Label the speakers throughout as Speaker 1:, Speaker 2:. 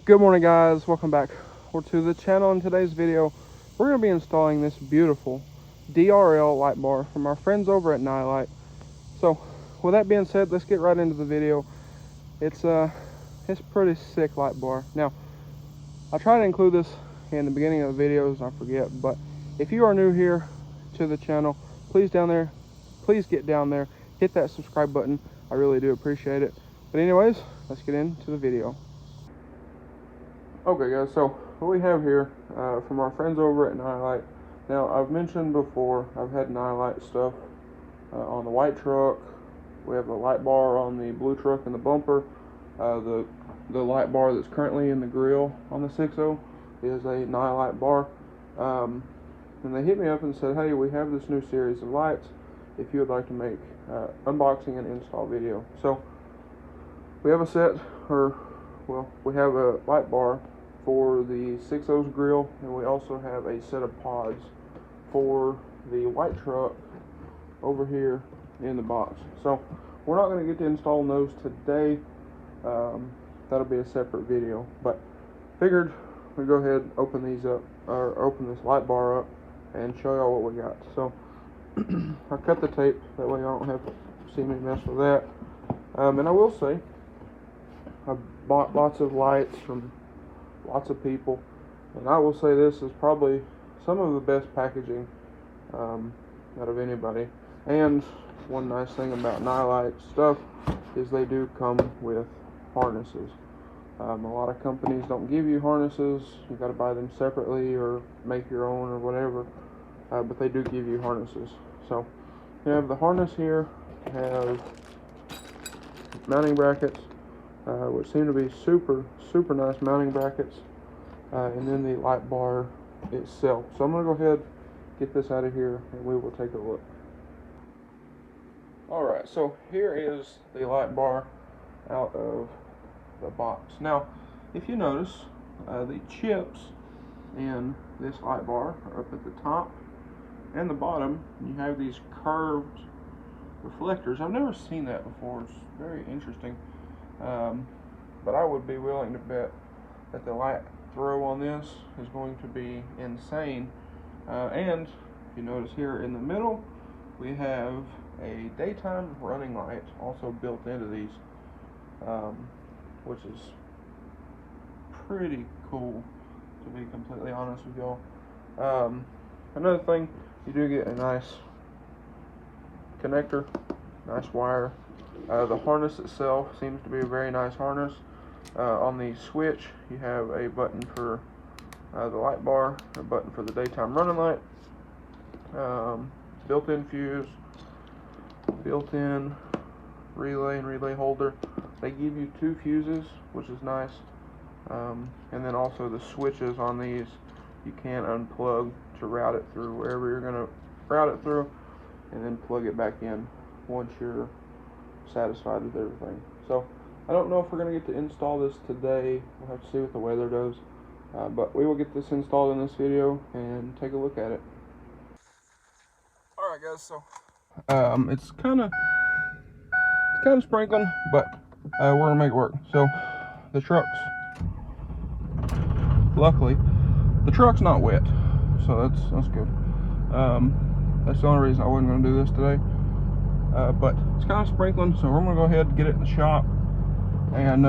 Speaker 1: Good morning, guys. Welcome back to the channel. In today's video, we're going to be installing this beautiful DRL light bar from our friends over at Nilight. So with that being said, let's get right into the video. It's pretty sick light bar. Now, I try to include this in the beginning of the videos and I forget, but if you are new here to the channel, please get down there, hit that subscribe button. I really do appreciate it. But anyways, let's get into the video. Okay guys, so what we have here from our friends over at Nilight. Now, I've mentioned before, I've had Nilight stuff on the white truck. We have a light bar on the blue truck and the bumper. The light bar that's currently in the grill on the 6.0 is a Nilight bar. And they hit me up and said, hey, we have this new series of lights if you would like to make unboxing and install video. So we have a set, we have a light bar for the 6.0's grill, and we also have a set of pods for the white truck over here in the box. So we're not going to get to installing those today. That'll be a separate video, but figured we'd go ahead, open these up, or open this light bar up and show y'all what we got. So I cut the tape, that way y'all don't have to see me mess with that. And I will say, I bought lots of lights from lots of people, and I will say this is probably some of the best packaging out of anybody. And one nice thing about Nilight stuff is they do come with harnesses. A lot of companies don't give you harnesses. You got to buy them separately or make your own or whatever, but they do give you harnesses. So you have the harness here, have mounting brackets, which seem to be super nice mounting brackets, and then the light bar itself. So I'm going to go ahead, get this out of here, and we will take a look. Alright, so here is the light bar out of the box. Now, if you notice, the chips in this light bar are up at the top and the bottom. You have these curved reflectors. I've never seen that before. It's very interesting. But I would be willing to bet that the light throw on this is going to be insane. And if you notice here in the middle, we have a daytime running light also built into these, which is pretty cool, to be completely honest with y'all. Another thing, you do get a nice connector, nice wire. The harness itself seems to be a very nice harness. On the switch, you have a button for the light bar, a button for the daytime running light, built-in fuse, built-in relay and relay holder. They give you 2 fuses, which is nice. And then also the switches on these, you can unplug to route it through wherever you're going to route it through, and then plug it back in once you're satisfied with everything. So I don't know if we're going to get to install this today. We'll have to see what the weather does, but we will get this installed in this video and take a look at it. Alright guys, so it's kind of sprinkling, but we're going to make it work. So the truck's, luckily the truck's not wet, so that's good. That's the only reason I wasn't going to do this today. But it's kind of sprinkling, so we're going to go ahead and get it in the shop and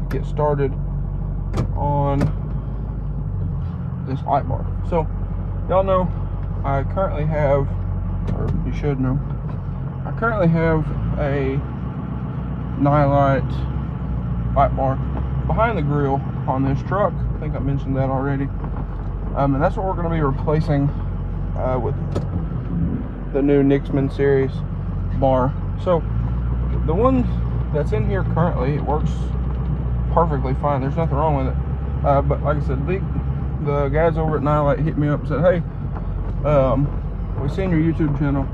Speaker 1: get started on this light bar. So y'all know I currently have, or you should know, I currently have a Nilight light bar behind the grill on this truck. I think I mentioned that already. And that's what we're going to be replacing with the new Nixmen series bar. So the one that's in here currently, it works perfectly fine. There's nothing wrong with it. But like I said, the guys over at Nilight hit me up and said, hey, we seen your YouTube channel.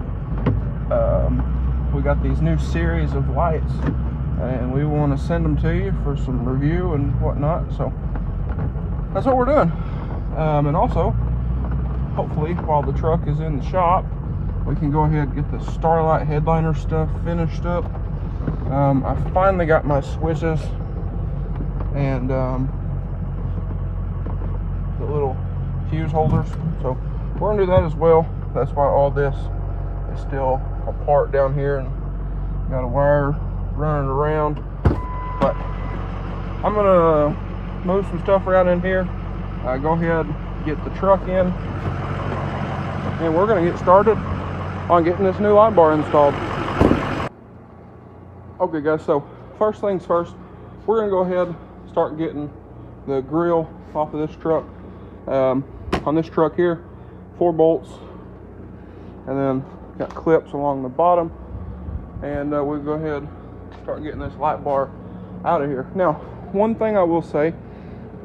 Speaker 1: We got these new series of lights and we want to send them to you for some review and whatnot. So that's what we're doing. And also, hopefully while the truck is in the shop, we can go ahead and get the Starlight headliner stuff finished up. I finally got my switches and fuse holders. So we're gonna do that as well. That's why all this is still apart down here and got a wire running around. But I'm gonna move some stuff around in here. Go ahead, get the truck in, and we're gonna get started on getting this new light bar installed. Okay guys, so first things first, we're gonna go ahead start getting the grill off of this truck. On this truck here, 4 bolts, and then got clips along the bottom, and we'll go ahead and start getting this light bar out of here. Now, one thing I will say,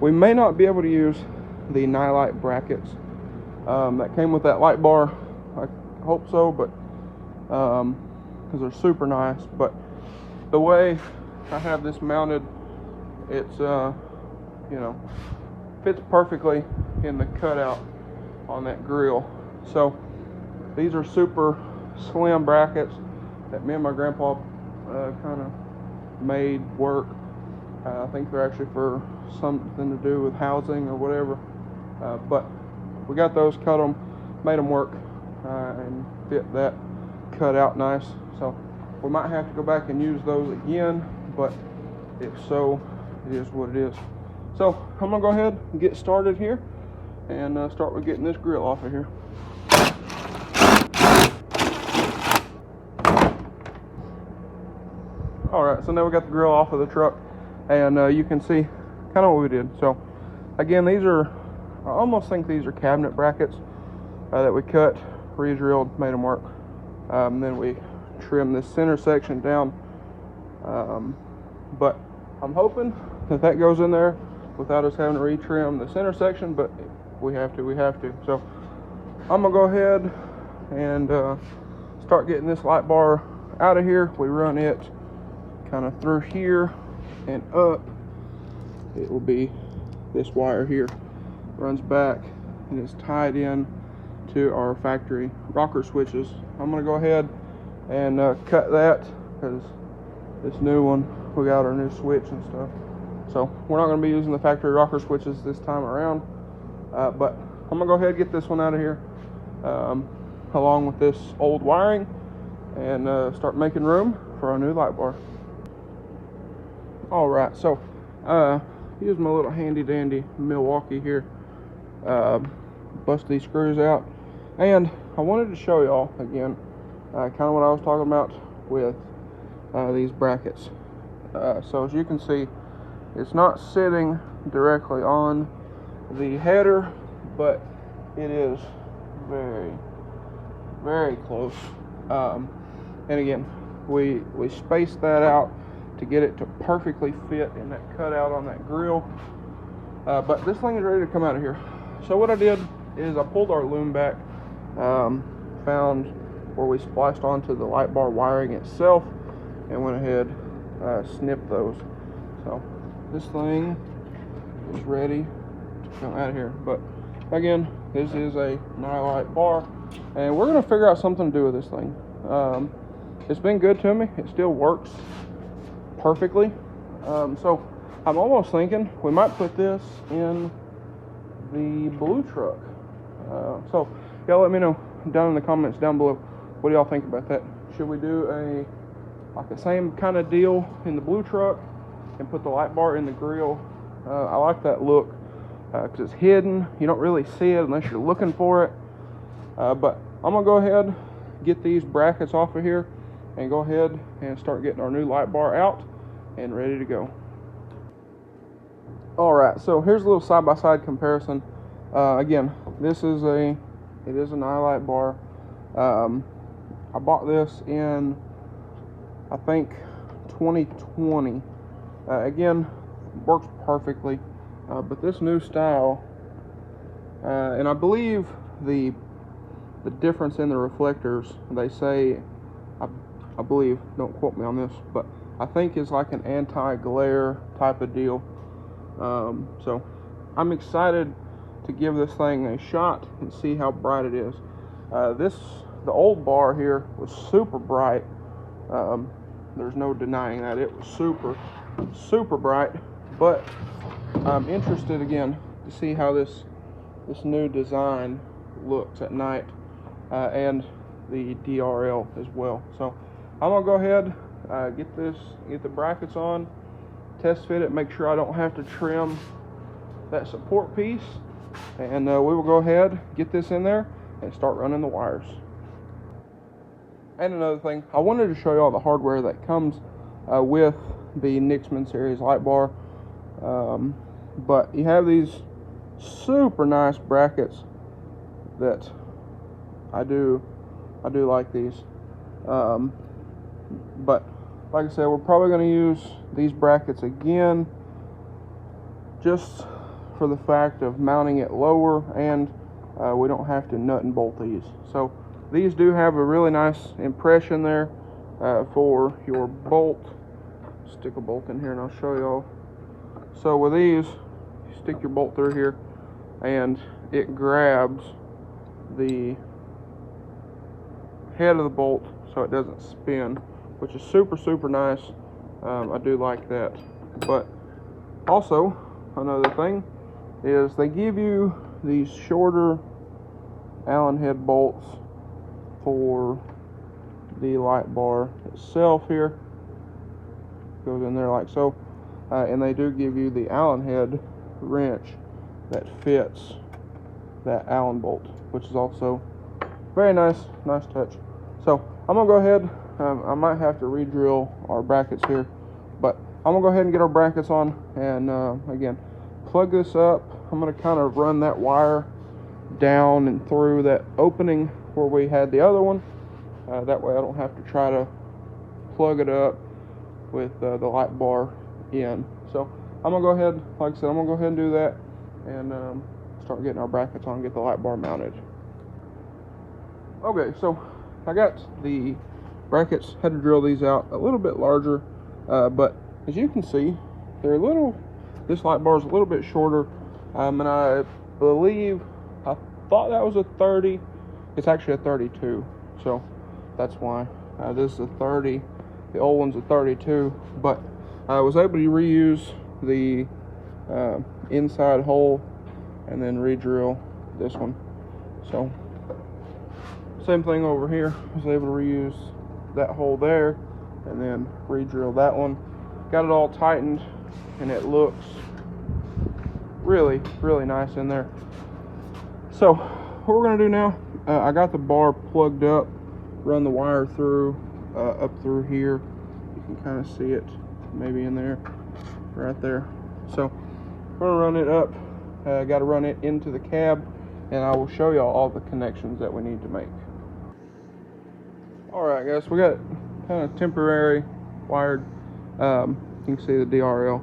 Speaker 1: we may not be able to use the Nilight brackets that came with that light bar. I hope so, but because they're super nice. But the way I have this mounted, it's you know, fits perfectly in the cutout on that grill. So these are super slim brackets that me and my grandpa kind of made work. I think they're actually for something to do with housing or whatever, but we got those, cut them, made them work, and fit that cut out nice. So we might have to go back and use those again, but if so, it is what it is. So I'm gonna go ahead and get started here and start with getting this grill off of here. Alright, so now we got the grill off of the truck, and you can see kind of what we did. So again, these are, I almost think these are cabinet brackets that we cut, re-drilled, made them work. Then we trimmed this center section down, but I'm hoping that goes in there without us having to retrim the center section, but we have to. So I'm gonna go ahead and start getting this light bar out of here. We run it kind of through here and up. It will be this wire here, runs back and is tied in to our factory rocker switches. I'm gonna go ahead and cut that, because this new one, we got our new switch and stuff. So we're not going to be using the factory rocker switches this time around, but I'm going to go ahead and get this one out of here, along with this old wiring, and start making room for our new light bar. Alright, so use my little handy dandy Milwaukee here, bust these screws out, and I wanted to show y'all again kind of what I was talking about with these brackets. So as you can see, it's not sitting directly on the header, but it is very, very close. And again, we spaced that out to get it to perfectly fit in that cutout on that grill. But this thing is ready to come out of here. So what I did is I pulled our loom back, found where we spliced onto the light bar wiring itself, and went ahead snipped those. So this thing is ready to come out of here. But again, this is a Nilight bar, and we're gonna figure out something to do with this thing. It's been good to me. It still works perfectly. So I'm almost thinking we might put this in the blue truck. So y'all let me know down in the comments down below, what do y'all think about that? Should we do like the same kind of deal in the blue truck and put the light bar in the grill? I like that look because it's hidden. You don't really see it unless you're looking for it. But I'm gonna go ahead, get these brackets off of here, and go ahead and start getting our new light bar out and ready to go. Alright, so here's a little side-by-side comparison. Again, it is a Nilight bar. I bought this in, I think, 2020. Again, works perfectly, but this new style, and I believe the difference in the reflectors, they say, I believe, don't quote me on this, but I think it's like an anti-glare type of deal. So I'm excited to give this thing a shot and see how bright it is. The old bar here was super bright. There's no denying that. It was super bright, but I'm interested again to see how this this new design looks at night, and the DRL as well. So I'm gonna go ahead, get the brackets on, test fit it, make sure I don't have to trim that support piece, and we will go ahead, get this in there, and start running the wires. And another thing, I wanted to show you all the hardware that comes with the Nixmen series light bar, but you have these super nice brackets that I do like these, but like I said, we're probably going to use these brackets again just for the fact of mounting it lower, and we don't have to nut and bolt these. So these do have a really nice impression there for your bolt. Stick a bolt in here and I'll show y'all. So with these, you stick your bolt through here and it grabs the head of the bolt so it doesn't spin, which is super nice. I do like that. But also another thing is they give you these shorter Allen head bolts for the light bar itself. Here goes in there like so, and they do give you the Allen head wrench that fits that Allen bolt, which is also very nice touch. So I'm gonna go ahead, I might have to re-drill our brackets here, but I'm gonna go ahead and get our brackets on, and again, plug this up. I'm gonna kind of run that wire down and through that opening where we had the other one, that way I don't have to try to plug it up with the light bar in. So I'm gonna go ahead, like I said, I'm gonna go ahead and do that, and start getting our brackets on, get the light bar mounted. Okay, so I got the brackets, had to drill these out a little bit larger, but as you can see, they're a little, this light bar is a little bit shorter, and I believe, I thought that was a 30, it's actually a 32, so that's why. This is a 30, the old one's a 32, but I was able to reuse the inside hole and then re-drill this one. So same thing over here, I was able to reuse that hole there and then re-drill that one. Got it all tightened and it looks really nice in there. So what we're gonna do now, I got the bar plugged up, run the wire through up through here. You can kind of see it maybe in there, right there. So we're gonna run it up, got to run it into the cab, and I will show y'all all the connections that we need to make. Alright guys, we got kind of temporary wired. You can see the DRL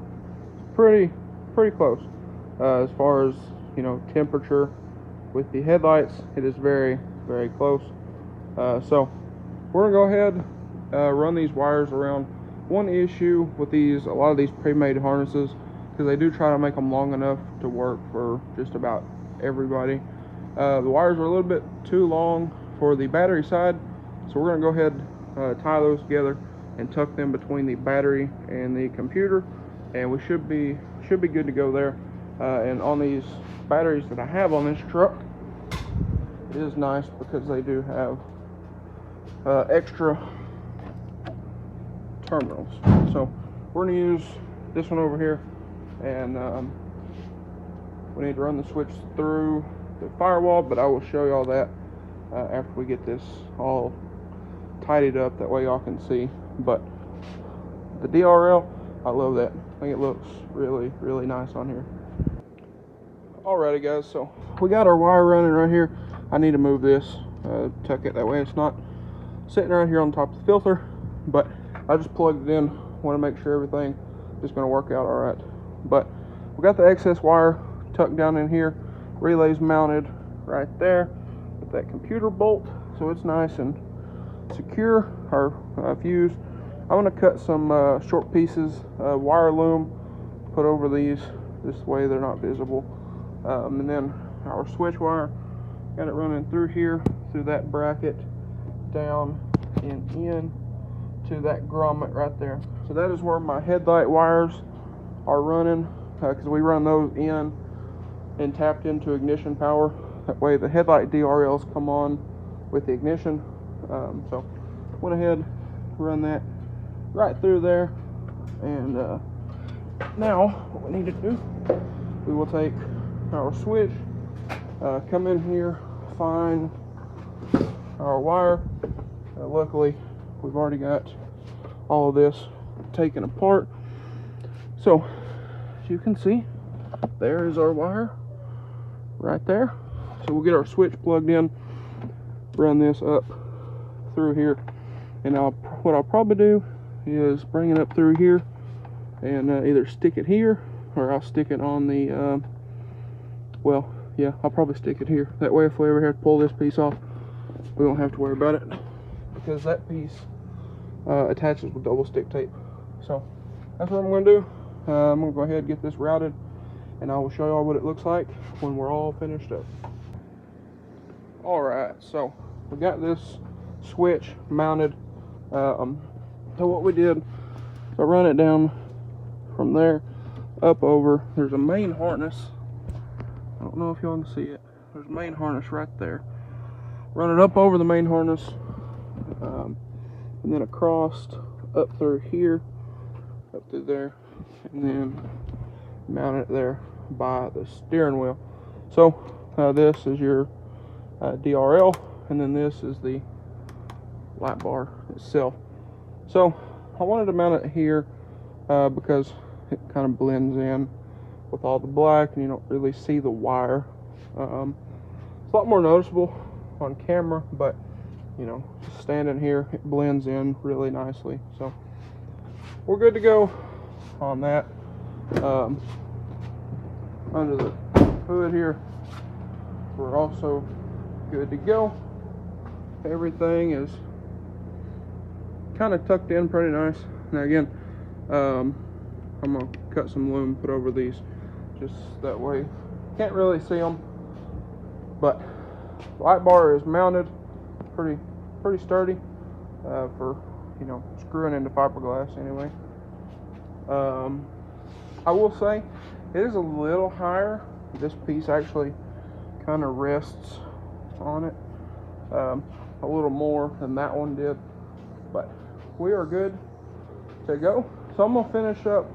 Speaker 1: pretty close as far as, you know, temperature with the headlights. It is very close. So we're gonna go ahead, run these wires around. One issue with these, a lot of these pre-made harnesses, because they do try to make them long enough to work for just about everybody. The wires are a little bit too long for the battery side, so we're gonna go ahead, tie those together and tuck them between the battery and the computer, and we should be good to go there. And on these batteries that I have on this truck, it is nice because they do have extra terminals. So we're going to use this one over here, and we need to run the switch through the firewall, but I will show you all that after we get this all tidied up, that way y'all can see. But the DRL, I love that. I think it looks really nice on here. Alrighty guys, so we got our wire running right here. I need to move this, tuck it that way it's not sitting right here on top of the filter, but I just plugged it in. Want to make sure everything is going to work out all right. But we got the excess wire tucked down in here, relays mounted right there with that computer bolt, so it's nice and secure. Our fuse, I'm going to cut some short pieces of wire loom, put over these, this way they're not visible. And then our switch wire, got it running through here, through that bracket, down and in to that grommet right there. So that is where my headlight wires are running, because we run those in and tapped into ignition power. That way the headlight DRLs come on with the ignition. So went ahead, run that right through there, and now what we need to do, we will take our switch, come in here, find our wire. Luckily we've already got all of this taken apart, so as you can see, there is our wire right there. So we'll get our switch plugged in, run this up through here, and what I'll probably do is bring it up through here and either stick it here, or I'll stick it on the well, yeah, I'll probably stick it here. That way if we ever have to pull this piece off, we won't have to worry about it, because that piece attaches with double stick tape. So that's what I'm going to do. I'm going to go ahead and get this routed, and I will show y'all what it looks like when we're all finished up. Alright, so we got this switch mounted. So what we did, I run it down from there up over. There's a main harness. I don't know if y'all can see it. There's a main harness right there. Run it up over the main harness, and then across up through here, up through there, and then mount it there by the steering wheel. So this is your DRL, and then this is the light bar itself. So I wanted to mount it here because it kind of blends in with all the black, and you don't really see the wire. It's a lot more noticeable on camera, but you know, just standing here, it blends in really nicely. So we're good to go on that. Under the hood here, we're also good to go. Everything is kind of tucked in pretty nice. Now again, I'm gonna cut some loom, put over these, just that way can't really see them. But light bar is mounted pretty sturdy for, you know, screwing into fiberglass anyway. I will say it is a little higher. This piece actually kind of rests on it a little more than that one did, but we are good to go. So I'm gonna finish up.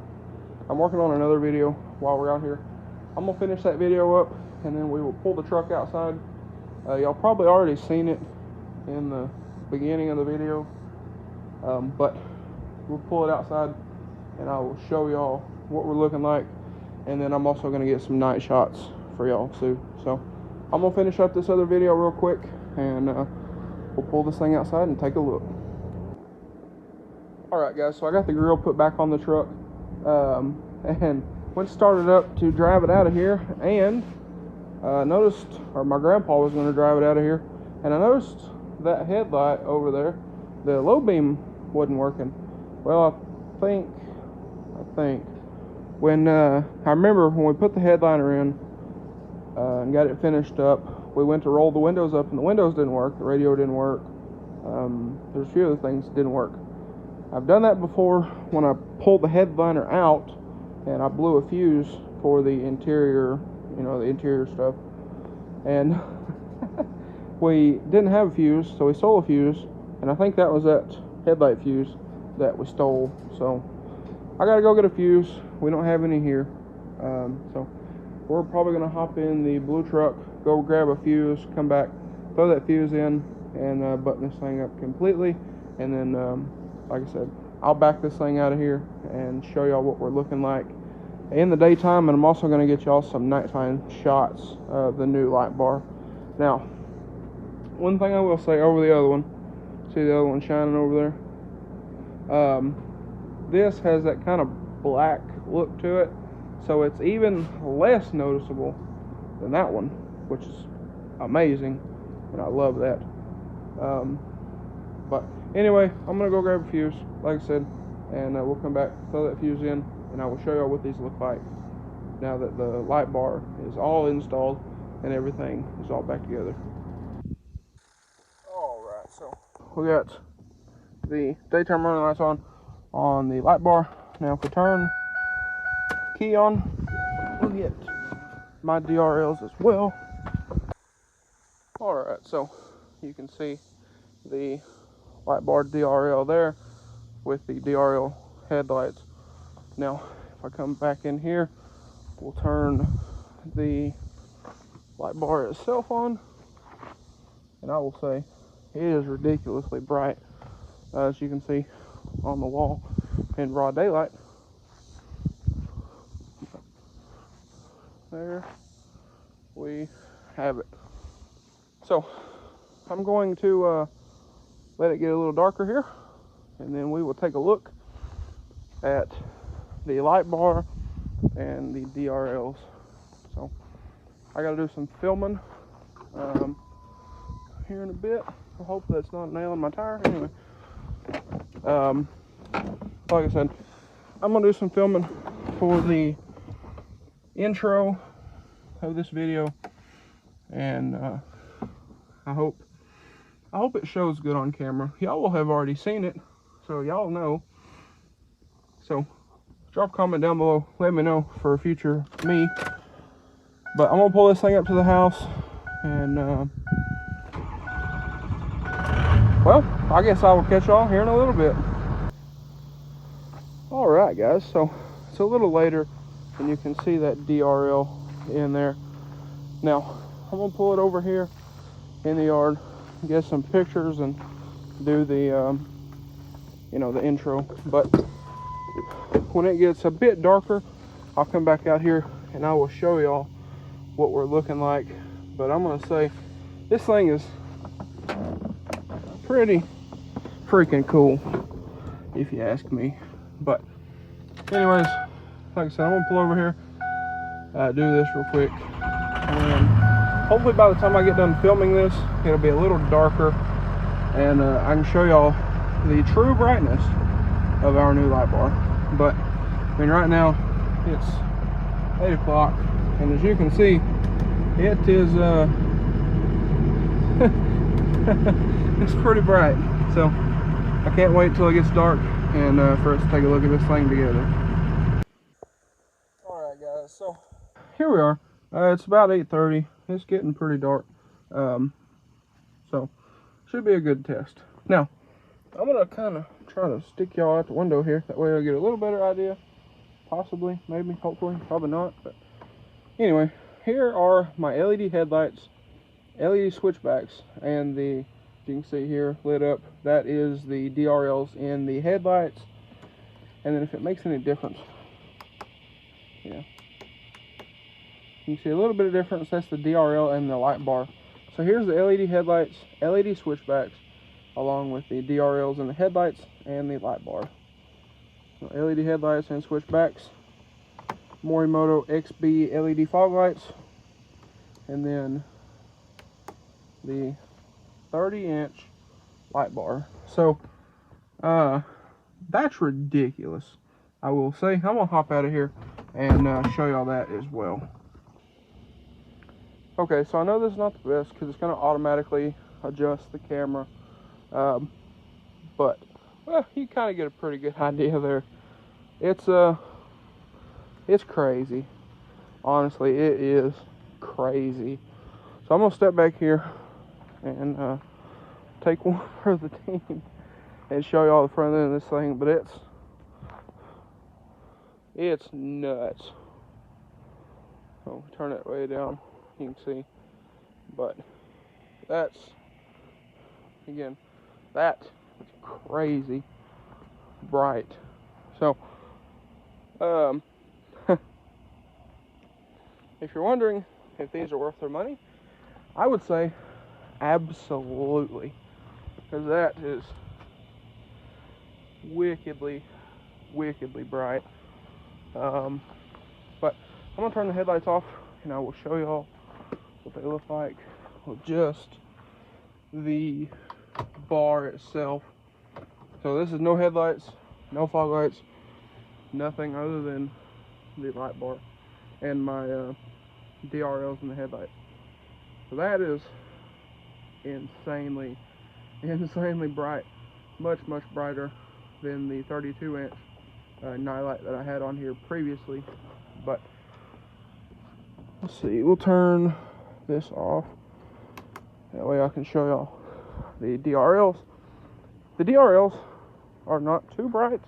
Speaker 1: I'm working on another video while we're out here. I'm gonna finish that video up, and then we will pull the truck outside. Y'all probably already seen it in the beginning of the video, but we'll pull it outside and I will show y'all what we're looking like, and then I'm also gonna get some night shots for y'all too. So I'm gonna finish up this other video real quick, and we'll pull this thing outside and take a look. Alright guys, so I got the grill put back on the truck, and went started up to drive it out of here, and noticed, or my grandpa was going to drive it out of here, and I noticed that headlight over there, the low beam wasn't working. Well, I think when I remember when we put the headliner in and got it finished up, we went to roll the windows up, and the windows didn't work, the radio didn't work. There's a few other things that didn't work. I've done that before when I pulled the headliner out and I blew a fuse for the interior, you know, the interior stuff, and we didn't have a fuse, so we stole a fuse, and I think that was that headlight fuse that we stole. So I gotta go get a fuse. We don't have any here, so we're probably gonna hop in the blue truck, go grab a fuse, come back, throw that fuse in, and button this thing up completely, and then like I said, I'll back this thing out of here and show y'all what we're looking like in the daytime, and I'm also going to get y'all some nighttime shots of the new light bar. Now, one thing I will say over the other one, see the other one shining over there? This has that kind of black look to it, so it's even less noticeable than that one, which is amazing, and I love that. But anyway, I'm gonna go grab a fuse, like I said, and we'll come back, throw that fuse in, and I will show y'all what these look like now that the light bar is all installed and everything is all back together. Alright, so we got the daytime running lights on the light bar. Now if we turn key on, we'll get my DRLs as well. Alright, so you can see the Lightbar DRL there with the DRL headlights. Now, if I come back in here, we'll turn the Lightbar itself on, and I will say it is ridiculously bright, as you can see on the wall in broad daylight. There we have it. So I'm going to let it get a little darker here, and then we will take a look at the Lightbar and the DRLs. So I got to do some filming here in a bit. I hope that's not nailing my tire. Anyway, like I said, I'm gonna do some filming for the intro of this video, and I hope it shows good on camera. Y'all will have already seen it, so y'all know. So drop a comment down below, let me know for a future me. But I'm gonna pull this thing up to the house, and well, I guess I will catch y'all here in a little bit. Alright guys, so it's a little later, and you can see that DRL in there. Now, I'm gonna pull it over here in the yard, get some pictures, and do the, the intro. But when it gets a bit darker, I'll come back out here and I will show y'all what we're looking like. But I'm gonna say this thing is pretty freaking cool, if you ask me. But anyways, like I said, I'm gonna pull over here, do this real quick, and hopefully by the time I get done filming this, it'll be a little darker, and I can show y'all the true brightness of our new Lightbar. But I mean, right now it's 8 o'clock, and as you can see, it is it's pretty bright. So I can't wait till it gets dark and for us to take a look at this thing together. Alright guys, so here we are. It's about 8:30. It's getting pretty dark. So should be a good test. Now, I'm gonna kind of try to stick y'all out the window here. That way I'll get a little better idea. Possibly, maybe, hopefully, probably not. But anyway, here are my LED headlights, LED switchbacks, and the, you can see here lit up, that is the DRLs in the headlights. And then if it makes any difference, yeah, you can see a little bit of difference. That's the DRL and the Lightbar. So here's the LED headlights, LED switchbacks, along with the DRLs in the headlights and the Lightbar. So LED headlights and switchbacks, Morimoto XB LED fog lights, and then the 30-inch Lightbar. So that's ridiculous, I will say. I'm gonna hop out of here and show y'all that as well. Okay, so I know this is not the best because it's gonna automatically adjust the camera, but well, you kind of get a pretty good idea there. It's crazy. Honestly, it is crazy. So I'm gonna step back here and take one for the team and show y'all the front end of this thing. But it's nuts. So turn it way down, you can see. But that's, again, that is crazy bright. So if you're wondering if these are worth their money, I would say absolutely, because that is wickedly bright. But I'm gonna turn the headlights off and I will show y'all what they look like with just the bar itself. So this is no headlights, no fog lights, nothing other than the light bar and my DRLs in the headlights. So that is insanely bright, much brighter than the 32-inch Nilight that I had on here previously. But let's see, we'll turn this off. That way I can show y'all the DRLs. The DRLs are not too bright.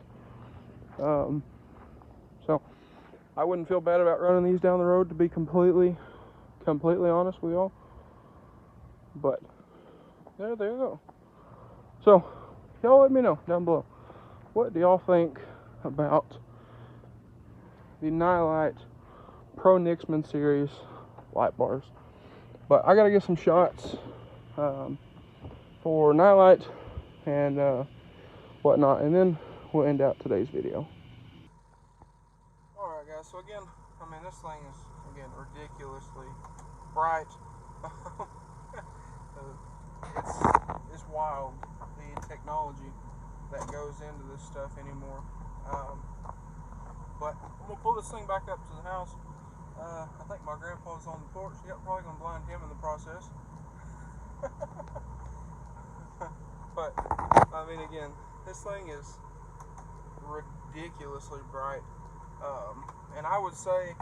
Speaker 1: So I wouldn't feel bad about running these down the road, to be completely honest with y'all. But there you go. So y'all let me know down below, what do y'all think about the Nilight Pro Nixmen series light bars? But I gotta get some shots for Nilight and whatnot, and then we'll end out today's video. Alright guys, so again, I mean, this thing is, again, ridiculously bright. It's wild, the technology that goes into this stuff anymore. But I'm going to pull this thing back up to the house. I think my grandpa's on the porch. Yep, probably going to blind him in the process. But, I mean, again, this thing is ridiculously bright. And I would say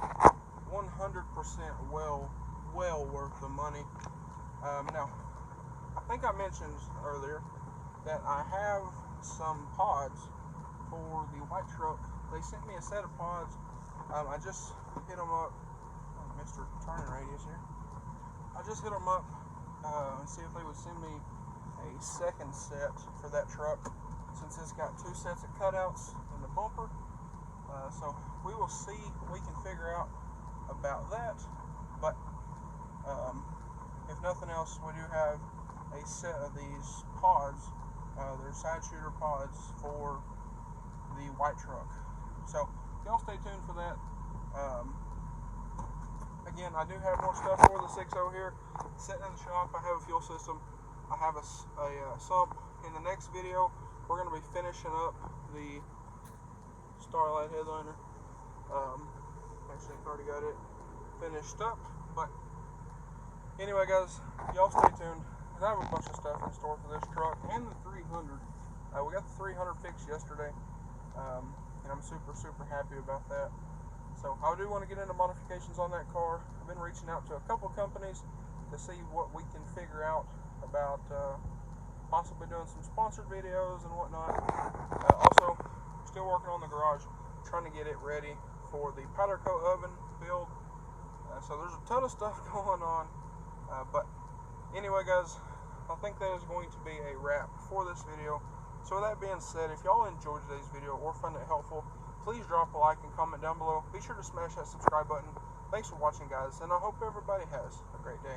Speaker 1: 100% well worth the money. Now, I think I mentioned earlier that I have some pods for the white truck. They sent me a set of pods. I just hit them up. Oh, Mr. Turning Radius here. I just hit them up and see if they would send me a second set for that truck, since it's got 2 sets of cutouts in the bumper. So we will see what we can figure out about that. But if nothing else, we do have a set of these pods. They're side shooter pods for the white truck. So y'all stay tuned for that. Again, I do have more stuff for the 6.0 here sitting in the shop. I have a fuel system. I have a sump. In the next video, we're going to be finishing up the Starlight headliner. Actually, I've already got it finished up. But anyway, guys, y'all stay tuned. I have a bunch of stuff in store for this truck and the 300. We got the 300 fixed yesterday, and I'm super happy about that. So I do want to get into modifications on that car. I've been reaching out to a couple companies to see what we can figure out about possibly doing some sponsored videos and whatnot. Also, still working on the garage, trying to get it ready for the powder coat oven build. So there's a ton of stuff going on. But anyway, guys, I think that is going to be a wrap for this video. So with that being said, if y'all enjoyed today's video or found it helpful, please drop a like and comment down below. Be sure to smash that subscribe button. Thanks for watching, guys, and I hope everybody has a great day.